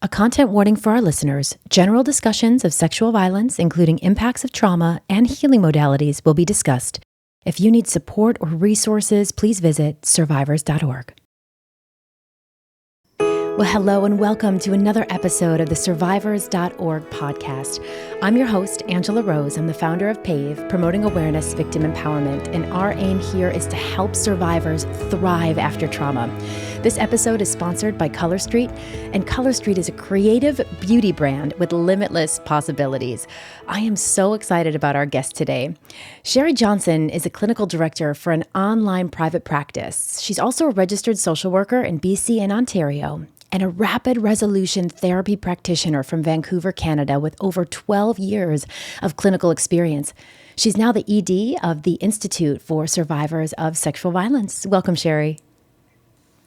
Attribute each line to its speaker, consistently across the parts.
Speaker 1: A content warning for our listeners. General discussions of sexual violence, including impacts of trauma and healing modalities, will be discussed. If you need support or resources, please visit survivors.org. Well, hello and welcome to another episode of the Survivors.org podcast. I'm your host, Angela Rose. I'm the founder of PAVE, Promoting Awareness, Victim Empowerment, and our aim here is to help survivors thrive after trauma. This episode is sponsored by Color Street, and Color Street is a creative beauty brand with limitless possibilities. I am so excited about our guest today. Sheri Johnson is a clinical director for an online private practice. She's also a registered social worker in BC and Ontario, and a rapid resolution therapy practitioner from Vancouver, Canada, with over 12 years of clinical experience. She's now the ED of the Institute for Survivors of Sexual Violence. Welcome, Sheri.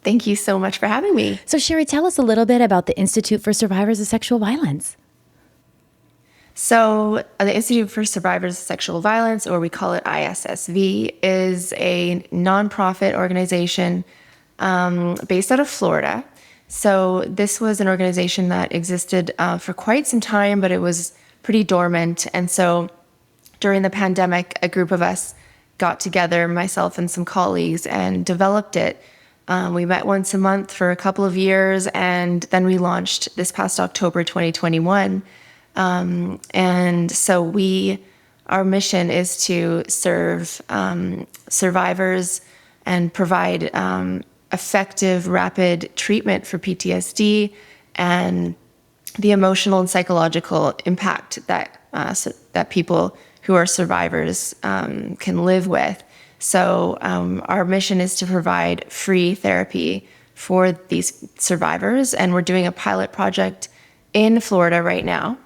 Speaker 2: Thank you so much for having me.
Speaker 1: So, Sheri, tell us a little bit about the Institute for Survivors of Sexual Violence.
Speaker 2: So, the Institute for Survivors of Sexual Violence, or we call it ISSV, is a nonprofit organization based out of Florida. So this was an organization that existed for quite some time, but it was pretty dormant. And so during the pandemic, a group of us got together, myself and some colleagues, and developed it. We met once a month for a couple of years, and then we launched this past October 2021. And so our mission is to serve survivors and provide effective, rapid treatment for PTSD and the emotional and psychological impact that people who are survivors can live with. So our mission is to provide free therapy for these survivors, and we're doing a pilot project in Florida right now.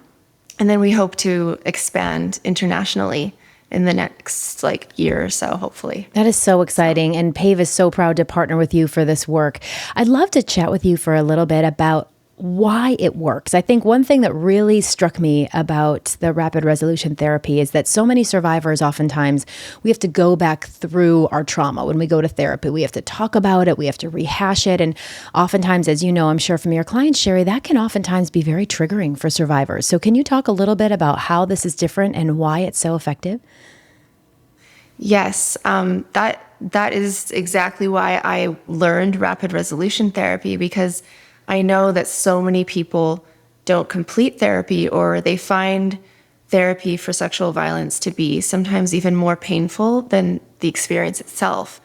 Speaker 2: And then we hope to expand internationally in the next year or so, hopefully.
Speaker 1: That is so exciting. And PAVE is so proud to partner with you for this work. I'd love to chat with you for a little bit about why it works. I think one thing that really struck me about the rapid resolution therapy is that so many survivors, oftentimes, we have to go back through our trauma. When we go to therapy, we have to talk about it, we have to rehash it. And oftentimes, as you know, I'm sure from your clients, Sheri, that can oftentimes be very triggering for survivors. So can you talk a little bit about how this is different and why it's so effective?
Speaker 2: Yes, that is exactly why I learned rapid resolution therapy, because I know that so many people don't complete therapy, or they find therapy for sexual violence to be sometimes even more painful than the experience itself.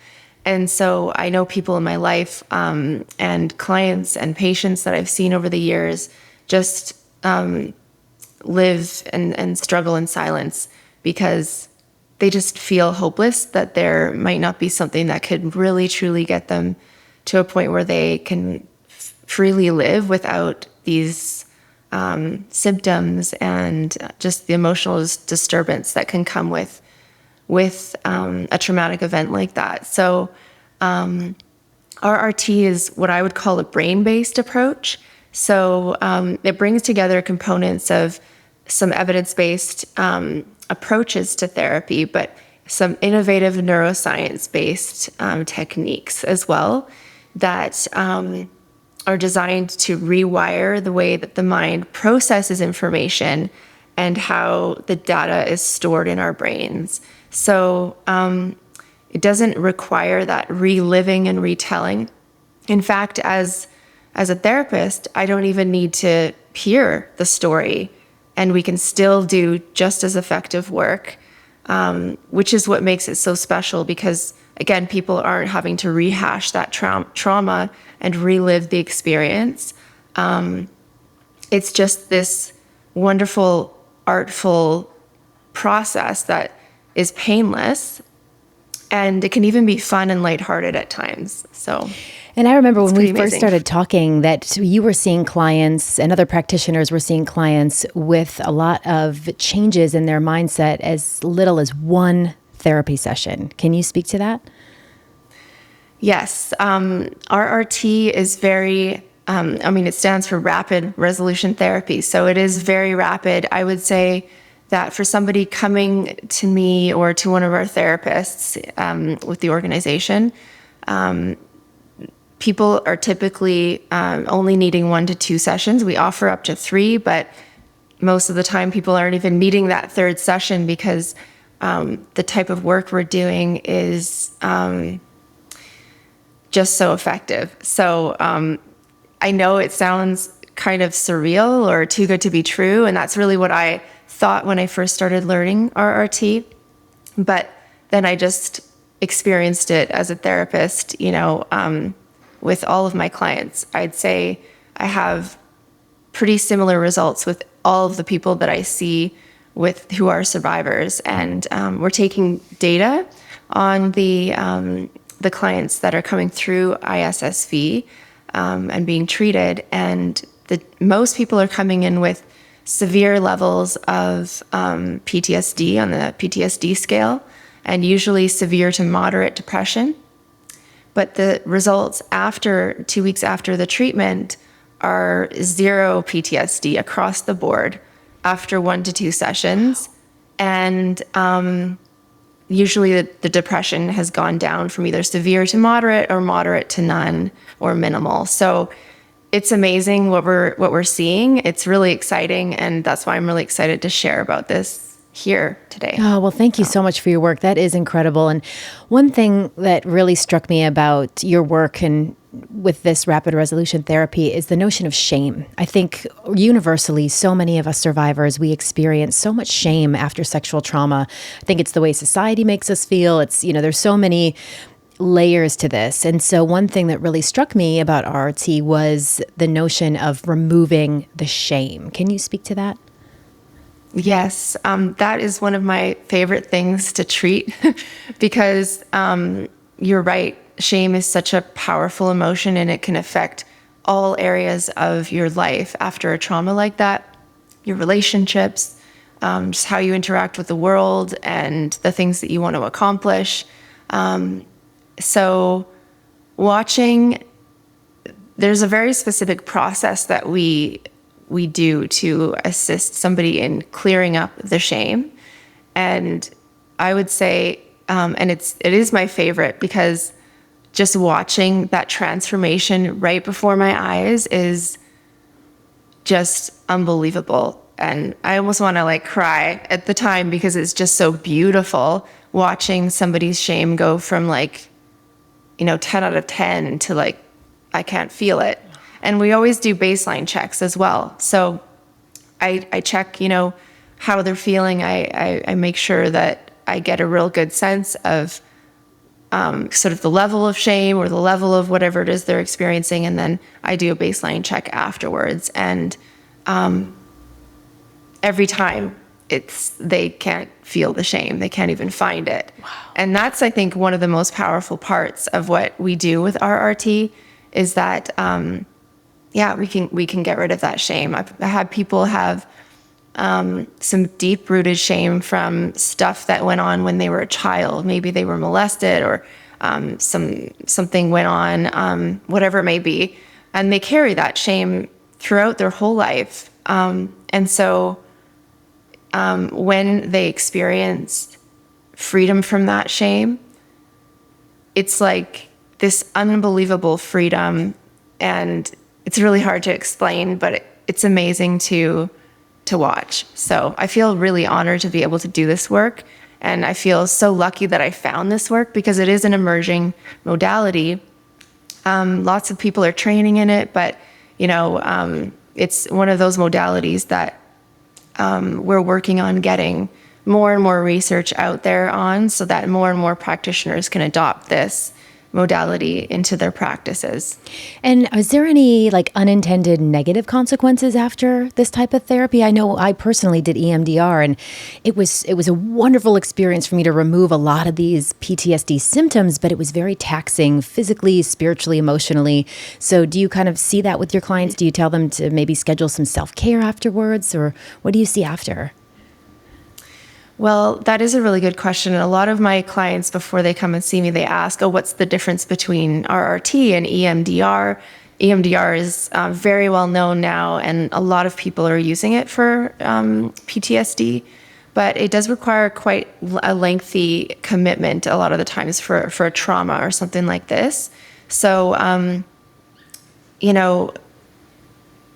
Speaker 2: And so I know people in my life and clients and patients that I've seen over the years just live and struggle in silence because they just feel hopeless that there might not be something that could really, truly get them to a point where they can freely live without these symptoms and just the emotional disturbance that can come with a traumatic event like that. So RRT is what I would call a brain-based approach. So it brings together components of some evidence-based approaches to therapy, but some innovative neuroscience-based techniques as well that are designed to rewire the way that the mind processes information and how the data is stored in our brains. So it doesn't require that reliving and retelling. In fact, as a therapist, I don't even need to hear the story, and we can still do just as effective work, which is what makes it so special, because again, people aren't having to rehash that trauma and relive the experience. It's just this wonderful, artful process that is painless, and it can even be fun and lighthearted at times.
Speaker 1: And I remember when we
Speaker 2: amazing.
Speaker 1: First started talking that you were seeing clients and other practitioners were seeing clients with a lot of changes in their mindset as little as one therapy session. Can you speak to that?
Speaker 2: Yes. RRT is very, it stands for rapid resolution therapy. So it is very rapid. I would say that for somebody coming to me or to one of our therapists with the organization, people are typically only needing 1 to 2 sessions. We offer up to 3, but most of the time people aren't even meeting that 3rd session because the type of work we're doing is just so effective. So I know it sounds kind of surreal or too good to be true, and that's really what I thought when I first started learning RRT. But then I just experienced it as a therapist, with all of my clients. I'd say I have pretty similar results with all of the people that I see who are survivors. And we're taking data on the clients that are coming through ISSV and being treated. And most people are coming in with severe levels of PTSD on the PTSD scale, and usually severe to moderate depression. But the results after 2 weeks after the treatment are 0 PTSD across the board after 1 to 2 sessions. And usually the depression has gone down from either severe to moderate or moderate to none or minimal. So it's amazing what we're seeing. It's really exciting, and that's why I'm really excited to share about this here today.
Speaker 1: Oh, well, thank you so much for your work. That is incredible. And one thing that really struck me about your work and with this rapid resolution therapy is the notion of shame. I think universally, so many of us survivors, we experience so much shame after sexual trauma. I think it's the way society makes us feel. It's, there's so many layers to this. And so one thing that really struck me about RRT was the notion of removing the shame. Can you speak to that?
Speaker 2: Yes, that is one of my favorite things to treat because you're right. Shame is such a powerful emotion, and it can affect all areas of your life after a trauma like that, your relationships, just how you interact with the world and the things that you want to accomplish. So there's a very specific process that we do to assist somebody in clearing up the shame. And I would say, and it is my favorite because just watching that transformation right before my eyes is just unbelievable. And I almost want to cry at the time because it's just so beautiful watching somebody's shame go from 10 out of 10 to I can't feel it. And we always do baseline checks as well. So I check, how they're feeling. I make sure that I get a real good sense of sort of the level of shame or the level of whatever it is they're experiencing. And then I do a baseline check afterwards. And every time they can't feel the shame. They can't even find it. Wow. And that's, I think, one of the most powerful parts of what we do with RRT is that, we can get rid of that shame. I've had people have some deep-rooted shame from stuff that went on when they were a child. Maybe they were molested or something went on, whatever it may be. And they carry that shame throughout their whole life. And so when they experience freedom from that shame, it's like this unbelievable freedom, and it's really hard to explain, but it's amazing to watch. So I feel really honored to be able to do this work, and I feel so lucky that I found this work because it is an emerging modality. Lots of people are training in it, but it's one of those modalities that we're working on getting more and more research out there on so that more and more practitioners can adopt this modality into their practices.
Speaker 1: And is there any unintended negative consequences after this type of therapy? I know I personally did EMDR, and it was a wonderful experience for me to remove a lot of these PTSD symptoms, but it was very taxing physically, spiritually, emotionally. So do you kind of see that with your clients? Do you tell them to maybe schedule some self-care afterwards, or what do you see after?
Speaker 2: Well, that is a really good question. And a lot of my clients, before they come and see me, they ask, what's the difference between RRT and EMDR? EMDR is very well known now, and a lot of people are using it for PTSD. But it does require quite a lengthy commitment a lot of the times for a trauma or something like this. So you know,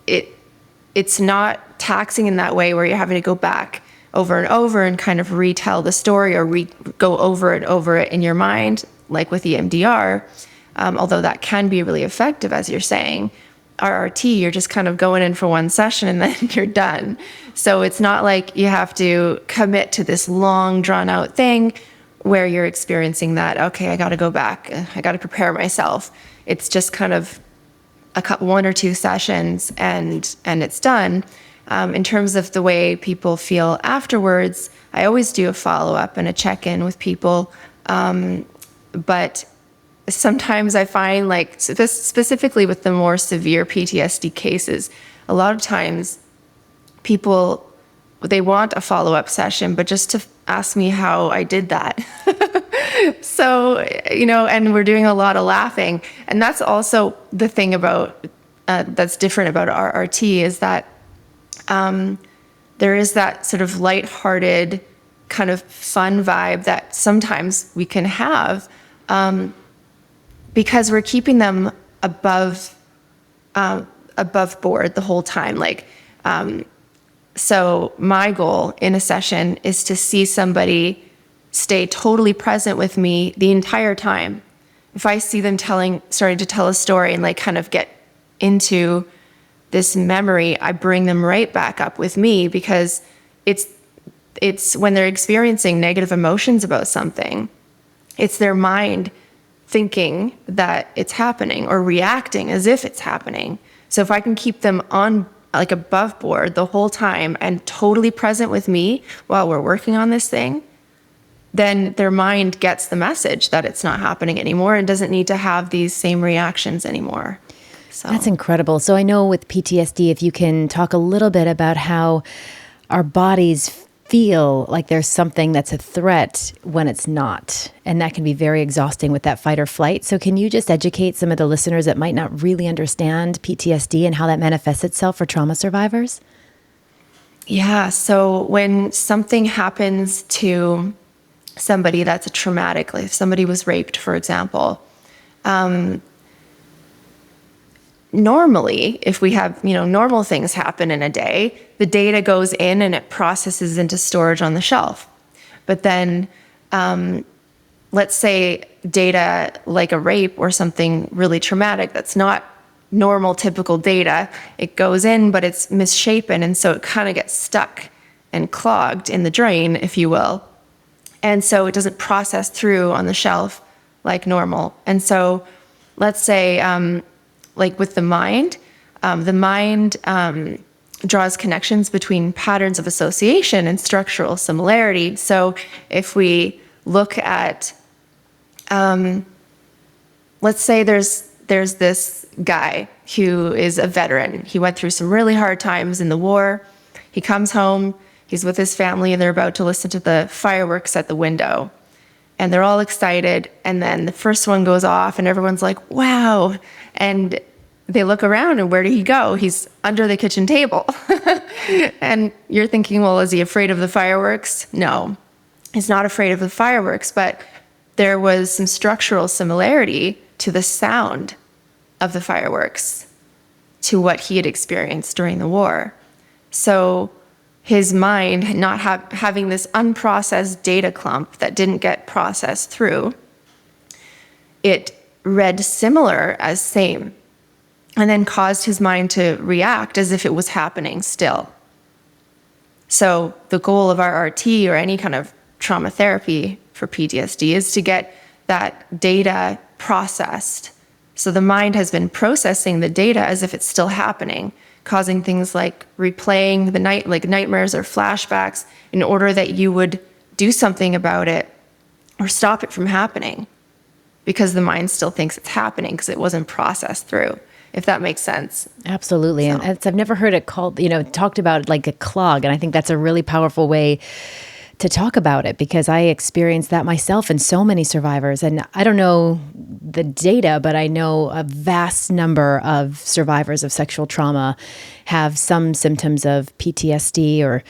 Speaker 2: it's not taxing in that way where you're having to go back over and over and kind of retell the story or go over it in your mind, like with EMDR, although that can be really effective, as you're saying. RRT, you're just kind of going in for one session and then you're done. So it's not like you have to commit to this long, drawn-out thing where you're experiencing that, okay, I got to go back, I got to prepare myself. It's just kind of one or two sessions and it's done. In terms of the way people feel afterwards, I always do a follow-up and a check-in with people. But sometimes I find, like, specifically with the more severe PTSD cases, a lot of times people, they want a follow-up session, but just to ask me how I did that. So, and we're doing a lot of laughing. And that's also the thing about, that's different about RRT, is that there is that sort of lighthearted kind of fun vibe that sometimes we can have, because we're keeping them above board the whole time. Like, so my goal in a session is to see somebody stay totally present with me the entire time. If I see them starting to tell a story and like kind of get into this memory, I bring them right back up with me, because it's when they're experiencing negative emotions about something, it's their mind thinking that it's happening or reacting as if it's happening. So if I can keep them on, like, above board the whole time and totally present with me while we're working on this thing, then their mind gets the message that it's not happening anymore and doesn't need to have these same reactions anymore. So
Speaker 1: that's incredible. So I know with PTSD, if you can talk a little bit about how our bodies feel like there's something that's a threat when it's not. And that can be very exhausting with that fight or flight. So can you just educate some of the listeners that might not really understand PTSD and how that manifests itself for trauma survivors?
Speaker 2: Yeah. So when something happens to somebody that's a traumatic, like if somebody was raped, for example, normally, if we have, normal things happen in a day, the data goes in and it processes into storage on the shelf. But then, let's say data like a rape or something really traumatic that's not normal, typical data, it goes in, but it's misshapen. And so it kind of gets stuck and clogged in the drain, if you will. And so it doesn't process through on the shelf like normal. And so let's say, like with the mind draws connections between patterns of association and structural similarity. So if we look at, let's say there's this guy who is a veteran. He went through some really hard times in the war. He comes home, he's with his family, and they're about to listen to the fireworks at the window. And they're all excited, and then the first one goes off, and everyone's like, wow. And they look around, and where did he go? He's under the kitchen table. And you're thinking, well, is he afraid of the fireworks? No, he's not afraid of the fireworks, but there was some structural similarity to the sound of the fireworks to what he had experienced during the war. So his mind not having this unprocessed data clump that didn't get processed through, it read similar as same, and then caused his mind to react as if it was happening still. So the goal of RRT or any kind of trauma therapy for PTSD is to get that data processed. So the mind has been processing the data as if it's still happening, causing things like replaying the nightmares or flashbacks in order that you would do something about it or stop it from happening, because the mind still thinks it's happening because it wasn't processed through, if that makes sense.
Speaker 1: Absolutely. So. And I've never heard it called, talked about like a clog. And I think that's a really powerful way to talk about it, because I experienced that myself and so many survivors. And I don't know the data, but I know a vast number of survivors of sexual trauma have some symptoms of PTSD, or,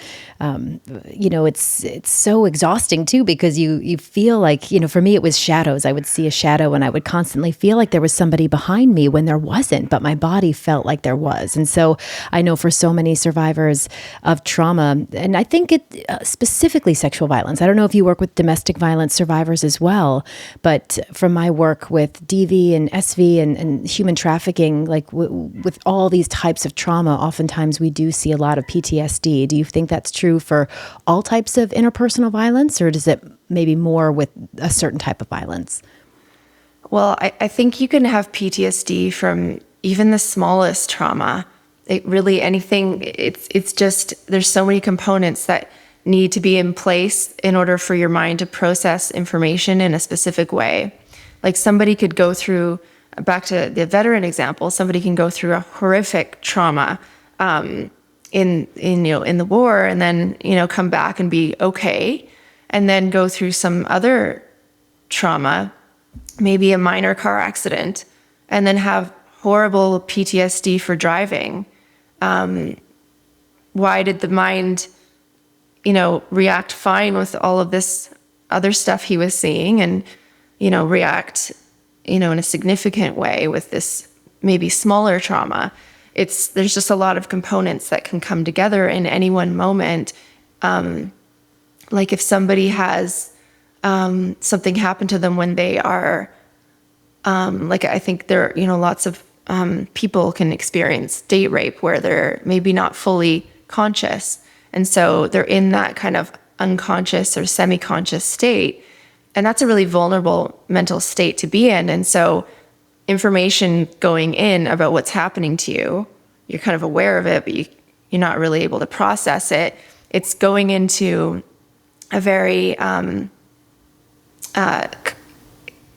Speaker 1: it's so exhausting too, because you feel like, for me, it was shadows. I would see a shadow and I would constantly feel like there was somebody behind me when there wasn't, but my body felt like there was. And so I know for so many survivors of trauma, and I think it specifically sexual violence. I don't know if you work with domestic violence survivors as well, but from my work with DV and SV and human trafficking, like with all these types of trauma, oftentimes we do see a lot of PTSD. Do you think that's true for all types of interpersonal violence, or does it maybe more with a certain type of violence?
Speaker 2: Well, I think you can have PTSD from even the smallest trauma. It's just, there's so many components that need to be in place in order for your mind to process information in a specific way. Like somebody could go through, back to the veteran example, somebody can go through a horrific trauma in the war, and then come back and be okay, and then go through some other trauma, maybe a minor car accident, and then have horrible PTSD for driving. Why did the mind, react fine with all of this other stuff he was seeing, and, react, in a significant way with this maybe smaller trauma? There's just a lot of components that can come together in any one moment. Like if somebody has something happen to them when they are, I think there, lots of people can experience date rape where they're maybe not fully conscious. And so they're in that kind of unconscious or semi-conscious state. And that's a really vulnerable mental state to be in. And so information going in about what's happening to you, you're kind of aware of it, but you're not really able to process it. It's going into a very,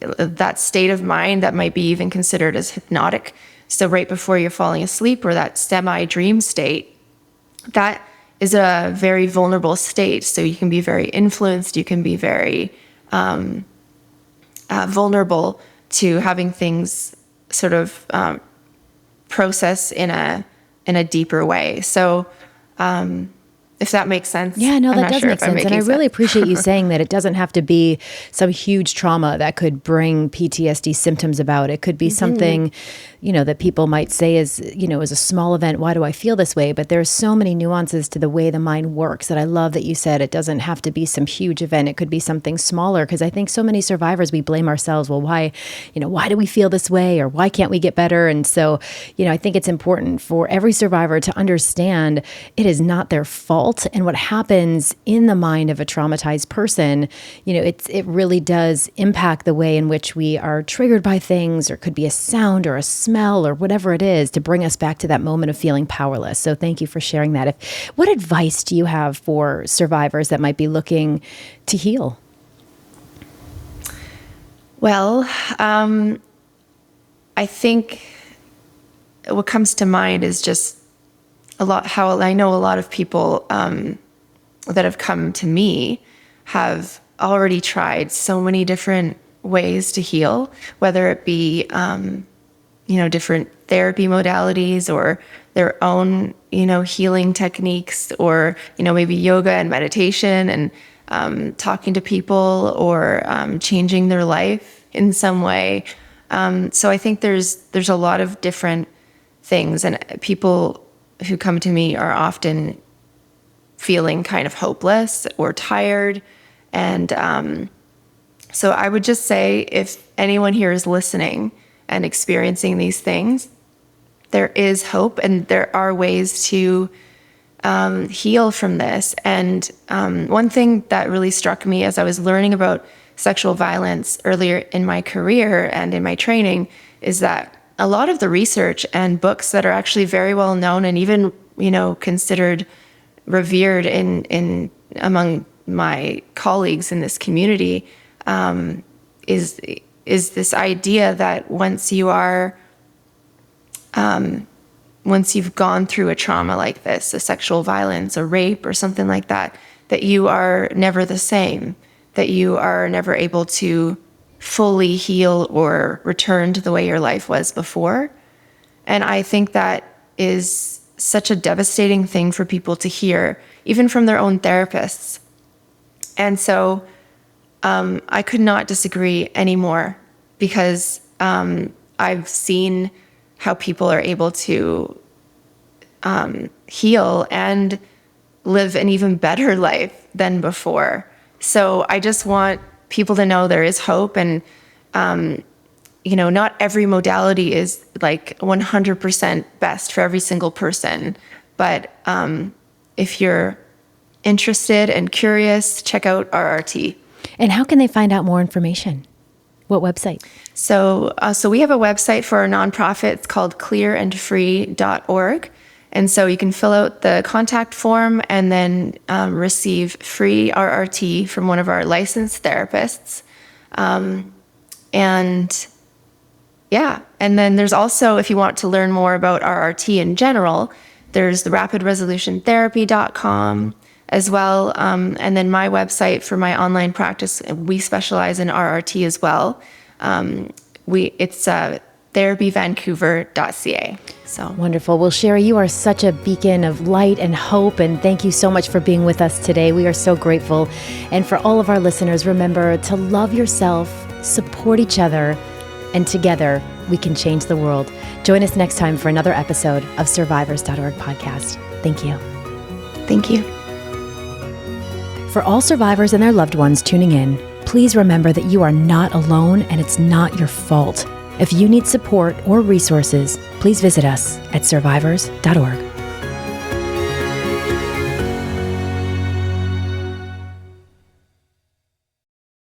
Speaker 2: that state of mind that might be even considered as hypnotic. So right before you're falling asleep, or that semi-dream state, that is a very vulnerable state. So you can be very influenced, you can be very vulnerable to having things sort of process in a deeper way. So if that makes sense.
Speaker 1: Yeah, no, that does
Speaker 2: sure
Speaker 1: make sense. And I really appreciate you saying that it doesn't have to be some huge trauma that could bring PTSD symptoms about. It could be something, that people might say is, is a small event. Why do I feel this way? But there's so many nuances to the way the mind works that I love that you said it doesn't have to be some huge event. It could be something smaller, because I think so many survivors, we blame ourselves. Well, why do we feel this way? Or why can't we get better? And so, I think it's important for every survivor to understand it is not their fault. And what happens in the mind of a traumatized person, it really does impact the way in which we are triggered by things, or it could be a sound or a smell or whatever it is, to bring us back to that moment of feeling powerless. So thank you for sharing that. What advice do you have for survivors that might be looking to heal?
Speaker 2: Well, I think what comes to mind is just how I know a lot of people that have come to me have already tried so many different ways to heal, whether it be, different therapy modalities, or their own, healing techniques, or, maybe yoga and meditation, and talking to people, or changing their life in some way. So I think there's a lot of different things, and people who come to me are often feeling kind of hopeless or tired. And so I would just say, if anyone here is listening and experiencing these things, there is hope, and there are ways to heal from this. And one thing that really struck me as I was learning about sexual violence earlier in my career and in my training is that a lot of the research and books that are actually very well known and even, considered revered in among my colleagues in this community, is this idea that once you've gone through a trauma like this, a sexual violence, a rape, or something like that, that you are never the same, that you are never able to fully heal or return to the way your life was before. And I think that is such a devastating thing for people to hear, even from their own therapists. And so I could not disagree anymore, because I've seen how people are able to heal and live an even better life than before. So I just want people to know there is hope, and not every modality is like 100% best for every single person. But if you're interested and curious, check out RRT.
Speaker 1: And how can they find out more information? What website?
Speaker 2: So we have a website for our nonprofit. It's called clearandfree.org. And so you can fill out the contact form and then receive free RRT from one of our licensed therapists. And then there's also, if you want to learn more about RRT in general, there's the rapidresolutiontherapy.com as well. And then my website for my online practice, we specialize in RRT as well. It's therapyvancouver.ca. So
Speaker 1: wonderful. Well, Sheri, you are such a beacon of light and hope, and thank you so much for being with us today. We are so grateful. And for all of our listeners, remember to love yourself, support each other, and together we can change the world. Join us next time for another episode of Survivors.org podcast. Thank you.
Speaker 2: Thank you.
Speaker 1: For all survivors and their loved ones tuning in, please remember that you are not alone and it's not your fault. If you need support or resources, please visit us at survivors.org.